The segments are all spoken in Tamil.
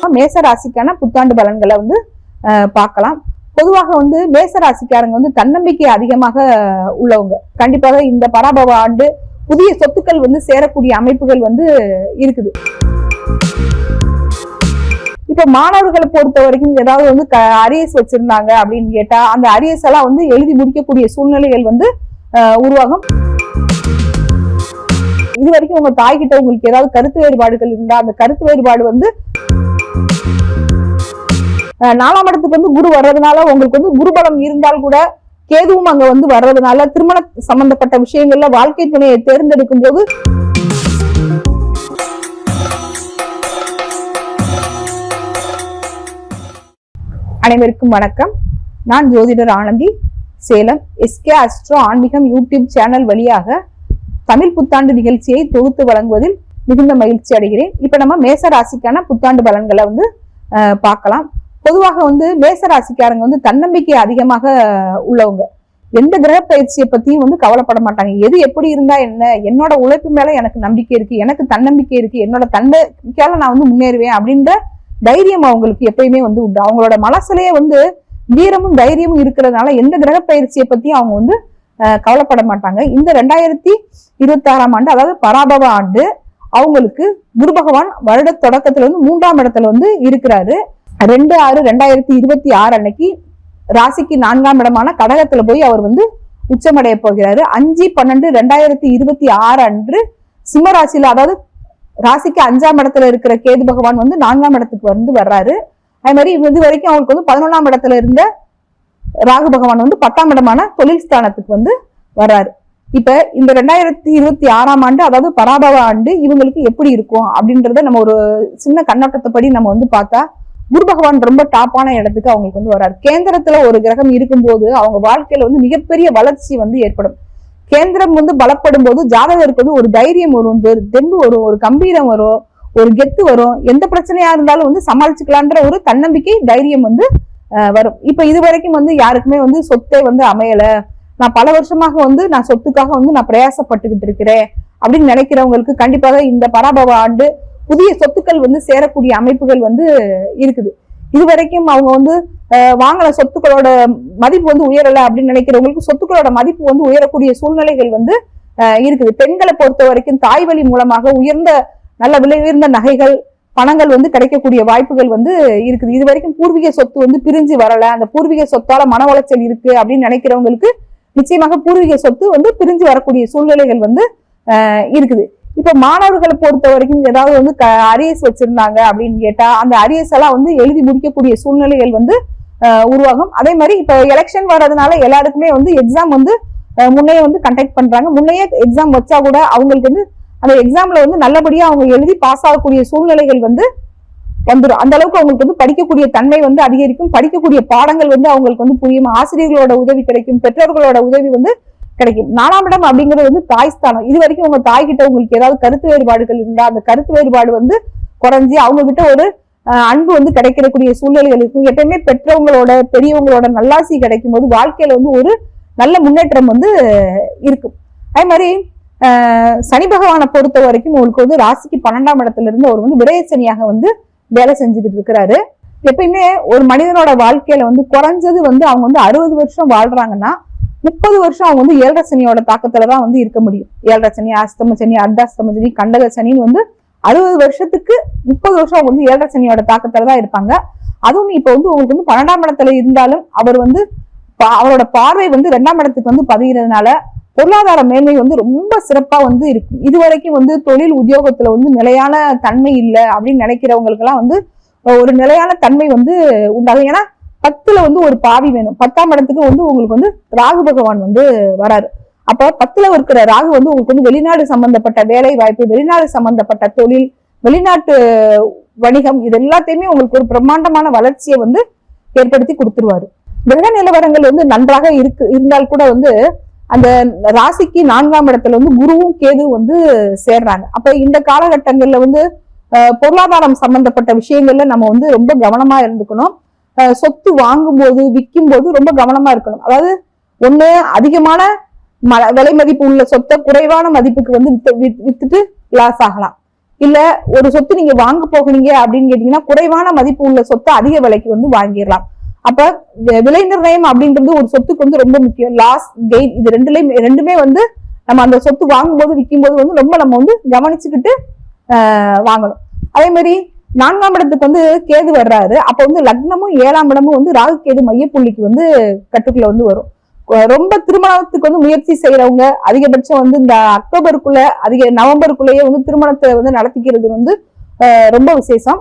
நம்ம மேச ராசிக்கான புத்தாண்டு பலன்களை வந்து பார்க்கலாம். பொதுவாக வந்து மேச ராசிக்காரங்க வந்து தன்னம்பிக்கை அதிகமாக உள்ளவங்க. கண்டிப்பாக இந்த பராபவ ஆண்டு புதிய சொத்துக்கள் வந்து சேரக்கூடிய அமைப்புகள் வந்து இருக்குது. இப்ப மாணவர்களை பொறுத்த வரைக்கும் ஏதாவது வந்து அரியஸ் வச்சிருந்தாங்க அப்படின்னு கேட்டா அந்த அரியஸ் எல்லாம் வந்து எழுதி முடிக்கக்கூடிய சூழ்நிலைகள் வந்து உருவாகும். இது வரைக்கும் உங்க தாய்கிட்ட உங்களுக்கு ஏதாவது கருத்து வேறுபாடுகள் இருந்தா அந்த கருத்து வேறுபாடு வந்து 4ஆம் இடத்துக்கு வந்து குரு வர்றதுனால உங்களுக்கு வந்து குருபலம் இருந்தால் கூட கேதுவும் அங்க வந்து வர்றதுனால திருமண சம்பந்தப்பட்ட விஷயங்கள்ல வாழ்க்கை துணையை தேர்ந்தெடுக்கும் போது அனைவருக்கும் வணக்கம். நான் ஜோதிடர் ஆனந்தி, சேலம். எஸ்கே அஸ்ட்ரோ ஆன்மீகம் யூடியூப் சேனல் வழியாக தமிழ் புத்தாண்டு நிகழ்ச்சியை தொகுத்து வழங்குவதில் மிகுந்த மகிழ்ச்சி அடைகிறேன். இப்ப நம்ம மேச ராசிக்கான புத்தாண்டு பலன்களை வந்து பார்க்கலாம். பொதுவாக வந்து மேச ராசிக்காரங்க வந்து தன்னம்பிக்கை அதிகமாக உள்ளவங்க. எந்த கிரக பயிற்சியை பத்தியும் வந்து கவலைப்பட மாட்டாங்க. எது எப்படி இருந்தா என்ன, என்னோட உழைப்பு மேல எனக்கு நம்பிக்கை இருக்கு, எனக்கு தன்னம்பிக்கை இருக்கு, என்னோட தன்னம்பிக்கையால நான் வந்து முன்னேறுவேன் அப்படின்ற தைரியம் அவங்களுக்கு எப்பயுமே வந்து உண்டு. அவங்களோட மனசுலயே வந்து வீரமும் தைரியமும் இருக்கிறதுனால எந்த கிரக பயிற்சியை பத்தியும் அவங்க வந்து கவலைப்பட மாட்டாங்க. இந்த 2026ஆம் ஆண்டு, அதாவது பராபவ ஆண்டு, அவங்களுக்கு குரு பகவான் வருட தொடக்கத்துல வந்து 3ஆம் இடத்துல வந்து இருக்கிறாரு. 2/6/2026 அன்னைக்கு ராசிக்கு 4ஆம் இடமான கடகத்துல போய் அவர் வந்து உச்சமடைய போகிறாரு. 5/12/2026 அன்று சிம்ம ராசியில, அதாவது ராசிக்கு 5ஆம் இடத்துல இருக்கிற கேது பகவான் வந்து 4ஆம் இடத்துக்கு வந்து வர்றாரு. அதே மாதிரி இது வரைக்கும் அவங்களுக்கு வந்து 11ஆம் இடத்துல இருந்த ராகு பகவான் வந்து 10ஆம் இடமான தொழில் ஸ்தானத்துக்கு வந்து வர்றாரு. இப்ப இந்த 2026ஆம் ஆண்டு, அதாவது பராபவ ஆண்டு, இவங்களுக்கு எப்படி இருக்கும் அப்படின்றத நம்ம ஒரு சின்ன கண்ணோட்டத்தைப்படி நம்ம வந்து பார்த்தா, குரு பகவான் ரொம்ப டாப்பான இடத்துக்கு அவங்களுக்கு வந்து வர்றாரு. கேந்திரத்துல ஒரு கிரகம் இருக்கும்போது அவங்க வாழ்க்கையில வந்து மிகப்பெரிய வளர்ச்சி வந்து ஏற்படும். கேந்திரம் வந்து பலப்படும் போது ஜாதகருக்கு வந்து ஒரு தைரியம் வரும், தெம்பு வரும், ஒரு கம்பீரம் வரும், ஒரு கெத்து வரும். எந்த பிரச்சனையா இருந்தாலும் வந்து சமாளிச்சுக்கலான்ற ஒரு தன்னம்பிக்கை, தைரியம் வந்து வரும். இப்ப இது வரைக்கும் வந்து யாருக்குமே வந்து சொத்தே வந்து அமையல, நான் பல வருஷமாக வந்து நான் சொத்துக்காக வந்து நான் பிரயாசப்பட்டுக்கிட்டு இருக்கிறேன் அப்படின்னு நினைக்கிறவங்களுக்கு கண்டிப்பாக இந்த பராபவ ஆண்டு புதிய சொத்துக்கள் வந்து சேரக்கூடிய அமைப்புகள் வந்து இருக்குது. இது வரைக்கும் அவங்க வந்து வாங்கின சொத்துக்களோட மதிப்பு வந்து உயரல அப்படின்னு நினைக்கிறவங்களுக்கு சொத்துக்களோட மதிப்பு வந்து உயரக்கூடிய சூழ்நிலைகள் வந்து இருக்குது. பெண்களை பொறுத்த வரைக்கும் தாய் வழி மூலமாக உயர்ந்த நல்ல விலை உயர்ந்த நகைகள், பணங்கள் வந்து கிடைக்கக்கூடிய வாய்ப்புகள் வந்து இருக்குது. இது வரைக்கும் பூர்வீக சொத்து வந்து பிரிஞ்சு வரல, அந்த பூர்வீக சொத்தால மன உளைச்சல் இருக்கு அப்படின்னு நினைக்கிறவங்களுக்கு நிச்சயமாக பூர்வீக சொத்து வந்து பிரிஞ்சு வரக்கூடிய சூழ்நிலைகள் வந்து இருக்குது. இப்ப மாணவர்களை பொறுத்த வரைக்கும் ஏதாவது வந்து அரியஸ் வச்சிருந்தாங்க அப்படின்னு கேட்டா அந்த அரியஸ் எல்லாம் வந்து எழுதி முடிக்கக்கூடிய சூழ்நிலைகள் வந்து உருவாகும். அதே மாதிரி இப்ப எலெக்ஷன் வர்றதுனால எல்லாருக்குமே வந்து எக்ஸாம் வந்து முன்னையே வந்து கண்டக்ட் பண்றாங்க. முன்னையே எக்ஸாம் வச்சா கூட அவங்களுக்கு வந்து அந்த எக்ஸாம்ல வந்து நல்லபடியா அவங்க எழுதி பாஸ் ஆகக்கூடிய சூழ்நிலைகள் வந்து வந்துடும். அந்த அளவுக்கு அவங்களுக்கு வந்து படிக்கக்கூடிய தன்மை வந்து அதிகரிக்கும். படிக்கக்கூடிய பாடங்கள் வந்து அவங்களுக்கு வந்து புரியும். ஆசிரியர்களோட உதவி கிடைக்கும், பெற்றோர்களோட உதவி வந்து கிடைக்கும். 4ஆம் இடம் அப்படிங்கிறது வந்து தாய் ஸ்தானம். இது வரைக்கும் உங்க தாய்கிட்ட உங்களுக்கு ஏதாவது கருத்து வேறுபாடுகள் இருந்தா அந்த கருத்து வேறுபாடு வந்து குறைஞ்சி அவங்க கிட்ட ஒரு அன்பு வந்து கிடைக்கக்கூடிய சூழ்நிலைகள் இருக்கும். எப்பயுமே பெற்றவங்களோட பெரியவங்களோட நல்லாசி கிடைக்கும் போது வாழ்க்கையில வந்து ஒரு நல்ல முன்னேற்றம் வந்து இருக்கும். அதே மாதிரி சனி பகவானை பொறுத்த வரைக்கும் உங்களுக்கு வந்து ராசிக்கு 12ஆம் இடத்துல இருந்து அவர் வந்து விரயசனியாக வந்து வேலை செஞ்சுக்கிட்டு இருக்கிறாரு. எப்பயுமே ஒரு மனிதனோட வாழ்க்கையில வந்து குறைஞ்சது வந்து அவங்க வந்து 60 வருஷம் வாழ்றாங்கன்னா 30 வருஷம் அவங்க வந்து 7ரை சனியோட தாக்கத்துலதான் வந்து இருக்க முடியும். 7ரை சனி, அஷ்டம சனி, அர்த்தாஷ்டம சனி, கண்டக சனின்னு வந்து 60 வருஷத்துக்கு 30 வருஷம் அவங்க வந்து 7ரை சனியோட தாக்கத்துலதான் இருப்பாங்க. அதுவும் இப்ப வந்து உங்களுக்கு வந்து 12ஆம் இடத்துல இருந்தாலும் அவர் வந்து அவரோட பார்வை வந்து 2ஆம் இடத்துக்கு வந்து பதிகிறதுனால பொருளாதார மேன்மை வந்து ரொம்ப சிறப்பா வந்து இருக்கும். இது வரைக்கும் வந்து தொழில் உத்தியோகத்துல வந்து நிலையான தன்மை இல்லை அப்படின்னு நினைக்கிறவங்களுக்கு எல்லாம் வந்து ஒரு நிலையான தன்மை வந்து உண்டாகும். ஏன்னா 10ல வந்து ஒரு பாவி வேணும். 10ஆம் இடத்துக்கு வந்து உங்களுக்கு வந்து ராகு பகவான் வந்து வராரு. அப்ப 10ல இருக்கிற ராகு வந்து உங்களுக்கு வந்து வெளிநாடு சம்பந்தப்பட்ட வேலை வாய்ப்பு, வெளிநாடு சம்பந்தப்பட்ட தொழில், வெளிநாட்டு வணிகம், இது எல்லாத்தையுமே உங்களுக்கு ஒரு பிரம்மாண்டமான வளர்ச்சியை வந்து ஏற்படுத்தி கொடுத்துருவாரு. கிரக நிலவரங்கள் வந்து நன்றாக இருந்தால் கூட வந்து அந்த ராசிக்கு 4ஆம் இடத்துல வந்து குருவும் கேது வந்து சேர்றாங்க. அப்ப இந்த காலகட்டங்கள்ல வந்து பொருளாதாரம் சம்பந்தப்பட்ட விஷயங்கள்ல நம்ம வந்து ரொம்ப கவனமா இருந்துக்கணும். சொத்து வாங்கும் போது விற்கும் போது ரொம்ப கவனமா இருக்கணும். அதாவது ஒண்ணு அதிகமான விலை மதிப்பு உள்ள சொத்தை குறைவான மதிப்புக்கு வந்து வித்துட்டு லாஸ் ஆகலாம். இல்ல ஒரு சொத்து நீங்க வாங்க போகிறீங்க அப்படின்னு கேட்டீங்கன்னா குறைவான மதிப்பு உள்ள சொத்தை அதிக விலைக்கு வந்து வாங்கிடலாம். அப்ப விலை நிர்ணயம் அப்படின்றது ஒரு சொத்துக்கு வந்து ரொம்ப முக்கியம். லாஸ் கெயின் இது ரெண்டுமே வந்து நம்ம அந்த சொத்து வாங்கும்போது விற்கும் போது வந்து ரொம்ப நம்ம வந்து கவனிச்சுக்கிட்டு வாங்கணும். அதே மாதிரி 4ஆம் இடத்துக்கு வந்து கேது வர்றாரு. அப்ப வந்து லக்னமும் 7ஆம் இடமும் வந்து ராகு கேது மையப்புள்ளிக்கு வந்து கட்டுக்குள்ள வந்து வரும். ரொம்ப திருமணத்துக்கு வந்து முயற்சி செய்யறவங்க அதிகபட்சம் வந்து இந்த அக்டோபருக்குள்ள நவம்பருக்குள்ளேயே வந்து திருமணத்தை வந்து நடத்திக்கிறது வந்து ரொம்ப விசேஷம்.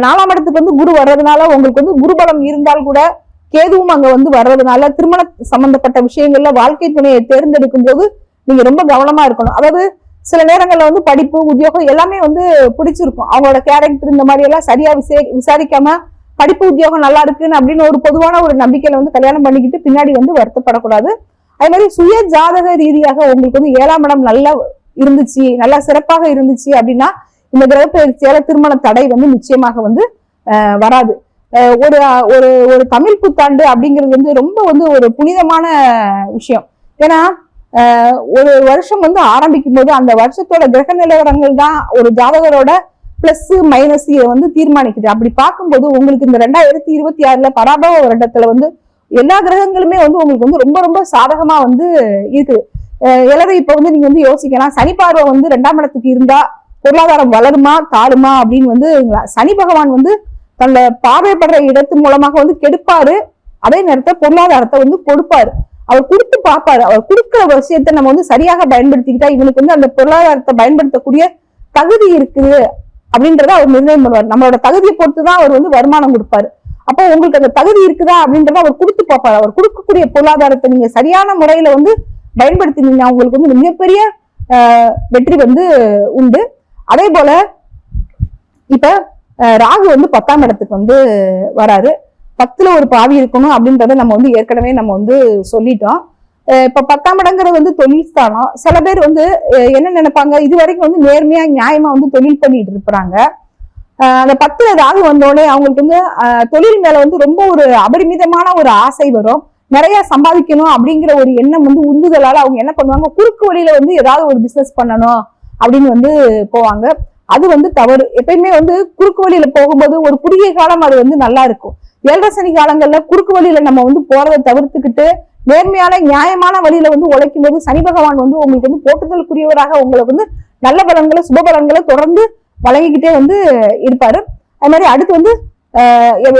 4ஆம் இடத்துக்கு வந்து குரு வர்றதுனால உங்களுக்கு வந்து குருபலம் இருந்தால் கூட கேதுவும் அங்க வந்து வர்றதுனால திருமண சம்பந்தப்பட்ட விஷயங்கள்ல வாழ்க்கை துணையை தேர்ந்தெடுக்கும் போது நீங்க ரொம்ப கவனமா இருக்கணும். அதாவது சில நேரங்கள்ல வந்து படிப்பு உத்தியோகம் எல்லாமே வந்து பிடிச்சிருக்கும், அவங்களோட கேரக்டர் இந்த மாதிரி எல்லாம் சரியா விசாரிக்காம படிப்பு உத்தியோகம் நல்லா இருக்குன்னு அப்படின்னு ஒரு பொதுவான ஒரு நம்பிக்கையில வந்து கல்யாணம் பண்ணிக்கிட்டு பின்னாடி வந்து வருத்தப்படக்கூடாது. அதே மாதிரி சுய ஜாதக ரீதியாக உங்களுக்கு வந்து 7ஆம் இடம் நல்லா இருந்துச்சு, நல்லா சிறப்பாக இருந்துச்சு அப்படின்னா இந்த கிரக பயிற்சியால திருமண தடை வந்து நிச்சயமாக வந்து வராது. ஒரு ஒரு ஒரு தமிழ் புத்தாண்டு அப்படிங்கிறது வந்து ரொம்ப வந்து ஒரு புனிதமான விஷயம். ஏன்னா ஒரு வருஷம் வந்து ஆரம்பிக்கும் போது அந்த வருஷத்தோட கிரக நிலவரங்கள் தான் ஒரு ஜாதகரோட பிளஸ் மைனஸ் இதை வந்து தீர்மானிக்குது. அப்படி பார்க்கும்போது உங்களுக்கு இந்த 2026 பராபவ வருடத்துல வந்து எல்லா கிரகங்களுமே வந்து உங்களுக்கு வந்து ரொம்ப ரொம்ப சாதகமா வந்து இருக்குது. எல்லாரும் இப்ப வந்து நீங்க வந்து யோசிக்கலாம், சனி பார்வை வந்து 2ஆம் இடத்துக்கு இருந்தா பொருளாதாரம் வளருமா தாழுமா அப்படின்னு வந்து சனி பகவான் வந்து தன்னை பார்வைப்படுற இடத்து மூலமாக வந்து கெடுப்பாரு, அதே நேரத்தை பொருளாதாரத்தை வந்து கொடுப்பாரு. அவர் கொடுத்து பார்ப்பாரு. அவர் கொடுக்குற விஷயத்தை நம்ம வந்து சரியாக பயன்படுத்திக்கிட்டா இவனுக்கு வந்து அந்த பொருளாதாரத்தை பயன்படுத்தக்கூடிய தகுதி இருக்குது அப்படின்றத அவர் நிர்ணயம் பண்ணுவார். நம்மளோட தகுதியை பொறுத்துதான் அவர் வந்து வருமானம் கொடுப்பாரு. அப்போ உங்களுக்கு அந்த தகுதி இருக்குதா அப்படின்றத அவர் கொடுத்து பார்ப்பாரு. அவர் கொடுக்கக்கூடிய பொருளாதாரத்தை நீங்க சரியான முறையில வந்து பயன்படுத்தினீங்கன்னா உங்களுக்கு வந்து மிகப்பெரிய வெற்றி வந்து உண்டு. அதே போல இப்ப ராகு வந்து 10ஆம் இடத்துக்கு வந்து வராரு. 10ல ஒரு பாவி இருக்கணும் அப்படின்றத நம்ம வந்து ஏற்கனவே நம்ம வந்து சொல்லிட்டோம். இப்ப 10ஆம் இடங்கிறது வந்து தொழில் ஸ்தானம். சில பேர் வந்து என்ன நினைப்பாங்க, இது வரைக்கும் வந்து நேர்மையா நியாயமா வந்து தொழில் பண்ணிட்டு இருப்பாங்க. அந்த 10ல ராகு வந்தோடனே அவங்களுக்கு வந்து தொழில் மேல வந்து ரொம்ப ஒரு அபரிமிதமான ஒரு ஆசை வரும். நிறைய சம்பாதிக்கணும் அப்படிங்கிற ஒரு எண்ணம் வந்து உந்துதலால அவங்க என்ன பண்ணுவாங்க, குறுக்கு வழியில வந்து ஏதாவது ஒரு பிசினஸ் பண்ணணும் அப்படின்னு வந்து போவாங்க. அது வந்து தவறு. எப்பயுமே வந்து குறுக்கு வழியில போகும்போது ஒரு குறுகிய காலம் அது வந்து நல்லா இருக்கும். 7 சனி காலங்கள்ல குறுக்கு வழியில நம்ம வந்து போறதை தவிர்த்துக்கிட்டு நேர்மையான நியாயமான வழியில வந்து உழைக்கும் போது சனி பகவான் வந்து உங்களுக்கு வந்து போட்டுதலுக்குரியவராக உங்களுக்கு வந்து நல்ல பலன்களை சுப பலன்களை தொடர்ந்து வழங்கிக்கிட்டே வந்து இருப்பாரு. அது மாதிரி அடுத்து வந்து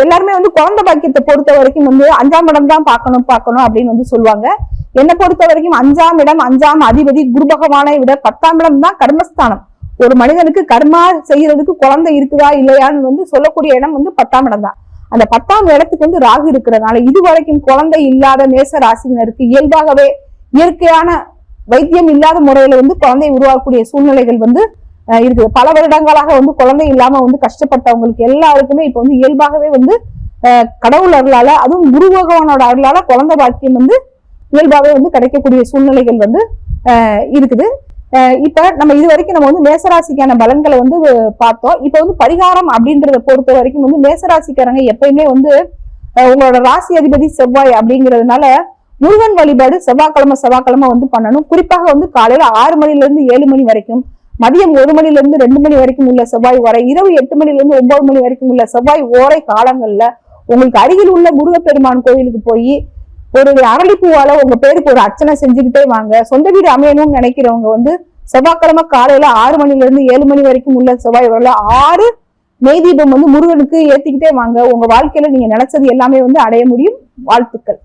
எல்லாருமே வந்து குழந்தை பாக்கியத்தை பொறுத்த வரைக்கும் வந்து 5ஆம் இடம் தான் பார்க்கணும் அப்படின்னு வந்து சொல்லுவாங்க. என்னை பொறுத்த வரைக்கும் 5ஆம் இடம் 5ஆம் அதிபதி குரு பகவானை விட 10ஆம் இடம் தான் கர்மஸ்தானம். ஒரு மனிதனுக்கு கர்மா செய்யறதுக்கு குழந்தை இருக்குதா இல்லையான்னு வந்து சொல்லக்கூடிய இடம் வந்து 10ஆம் இடம் தான். அந்த 10ஆம் இடத்துக்கு வந்து ராகு இருக்கிறதுனால இது வரைக்கும் குழந்தை இல்லாத மேச ராசினருக்கு இயல்பாகவே இயற்கையான வைத்தியம் இல்லாத முறையில வந்து குழந்தை உருவாக்கக்கூடிய சூழ்நிலைகள் வந்து இருக்குது. பல வருடங்களாக வந்து குழந்தை இல்லாம வந்து கஷ்டப்பட்டவங்களுக்கு எல்லாருக்குமே இப்ப வந்து இயல்பாகவே வந்து கடவுள் அருளால அதுவும் குரு பகவானோட அருளால குழந்தை பாக்கியம் வந்து இயல்பாகவே வந்து கிடைக்கக்கூடிய சூழ்நிலைகள் வந்து இருக்குது. இப்ப நம்ம இது வரைக்கும் நம்ம வந்து மேசராசிக்கான பலன்களை வந்து பார்த்தோம். இப்ப வந்து பரிகாரம் அப்படின்றத பொறுத்த வரைக்கும் வந்து மேசராசிக்காரங்க எப்பயுமே வந்து உங்களோட ராசி அதிபதி செவ்வாய் அப்படிங்கிறதுனால முருகன் வழிபாடு செவ்வாய்க்கிழமை வந்து பண்ணணும். குறிப்பாக வந்து காலையில 6 மணில இருந்து 7 மணி வரைக்கும், மதியம் 1 மணில இருந்து 2 மணி வரைக்கும் உள்ள செவ்வாய் ஓரை, இரவு 8 மணில இருந்து 9 மணி வரைக்கும் உள்ள செவ்வாய் ஓரை காலங்கள்ல உங்களுக்கு அருகில் உள்ள முருகப்பெருமான் கோயிலுக்கு போய் ஒரு அரளிப்பூவால உங்க பேருக்கு ஒரு அர்ச்சனை செஞ்சுக்கிட்டே வாங்க. சொந்த வீடு அமையணும்னு நினைக்கிறவங்க வந்து செவ்வாய்க்கிழமை காலையில 6 மணில இருந்து 7 மணி வரைக்கும் உள்ள செவ்வாய் வரல 6 நெய் தீபம் வந்து முருகனுக்கு ஏத்திக்கிட்டே வாங்க. உங்க வாழ்க்கையில நீங்க நினைச்சது எல்லாமே வந்து அடைய முடியும். வாழ்த்துக்கள்.